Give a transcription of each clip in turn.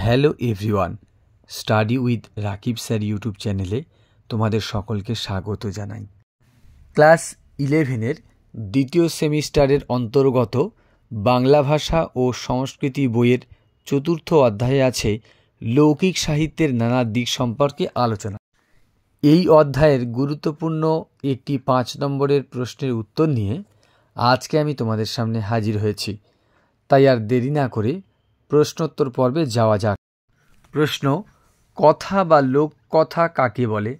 Hello everyone, study with Rakib sir YouTube চ্যানেলে তোমাদের সকলকে স্বাগত জানাই। ক্লাস 11-এর দ্বিতীয় সেমিস্টারের অন্তর্গত বাংলা ভাষা ও সংস্কৃতি বইয়ের চতুর্থ অধ্যায়ে আছে লৌকিক সাহিত্যের নানা দিক সম্পর্কে আলোচনা। এই অধ্যায়ের গুরুত্বপূর্ণ একটি 5 নম্বরের প্রশ্নের উত্তর নিয়ে আজকে আমি তোমাদের সামনে হাজির হয়েছি। তাই আর দেরি না করে প্রশ্নোত্তর পর্বে যাওয়া যাক। প্রশ্ন: কথা বা লোককথা কাকে বলে?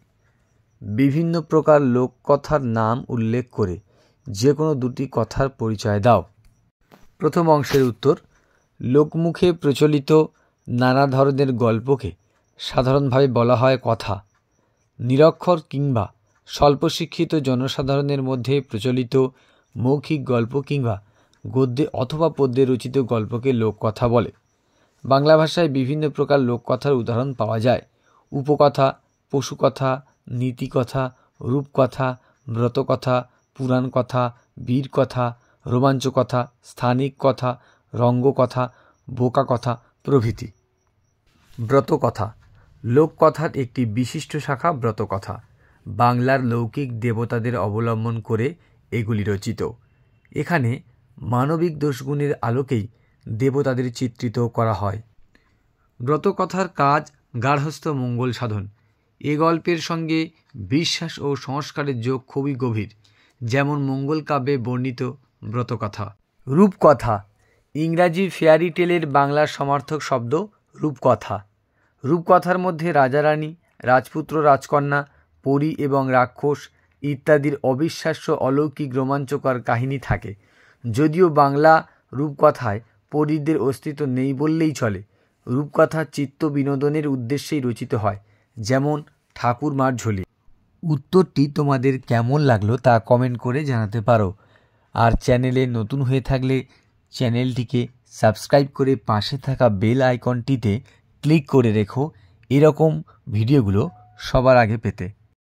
বিভিন্ন প্রকার লোককথার নাম উল্লেখ করে যে কোনো দুটি কথার পরিচয় দাও। প্রথম অংশের উত্তর: লোকমুখে প্রচলিত নানা ধরনের গল্পকে সাধারণভাবে বলা হয় কথা। নিরক্ষর কিংবা স্বল্প শিক্ষিত জনসাধারণের মধ্যে প্রচলিত মৌখিক গল্প কিংবা গদ্যে অথবা পদ্যে রচিত গল্পকে লোককথা বলে। বাংলা ভাষায় বিভিন্ন প্রকার লোককথার উদাহরণ পাওয়া যায়। উপকথা, পশুকথা, নীতিকথা, রূপকথা, ব্রতকথা, পুরাণ কথা, বীর কথা, রোমাঞ্চ কথা, স্থানিক কথা, রঙ্গকথা, বোকা কথা প্রভৃতি। ব্রতকথা লোককথার একটি বিশিষ্ট শাখা। ব্রতকথা বাংলার লৌকিক দেবতাদের অবলম্বন করে এগুলি রচিত। এখানে মানবিক দোষগুণের আলোকেই দেবতাদের চিত্রিত করা হয়। ব্রতকথার কাজ গার্হস্থ্য মঙ্গল সাধন। এ গল্পের সঙ্গে বিশ্বাস ও সংস্কারের যোগ খুবই গভীর, যেমন মঙ্গল কাব্যে বর্ণিত ব্রতকথা। রূপকথা ইংরাজি ফেয়ারি টেলের বাংলা সমার্থক শব্দ রূপকথা। রূপকথার মধ্যে রাজারানী, রাজপুত্র রাজকন্যা, পরী এবং রাক্ষস ইত্যাদির অবিশ্বাস্য অলৌকিক রোমাঞ্চকর কাহিনী থাকে। যদিও বাংলা রূপকথায় পরীদের অস্তিত্ব নেই বললেই চলে। রূপকথা চিত্ত বিনোদনের উদ্দেশ্যেই রচিত হয়, যেমন ঠাকুরমার ঝুলি। উত্তরটি তোমাদের কেমন লাগলো তা কমেন্ট করে জানাতে পারো। আর চ্যানেলে নতুন হয়ে থাকলে চ্যানেলটিকে সাবস্ক্রাইব করে পাশে থাকা বেল আইকনটিতে ক্লিক করে রেখো এরকম ভিডিওগুলো সবার আগে পেতে।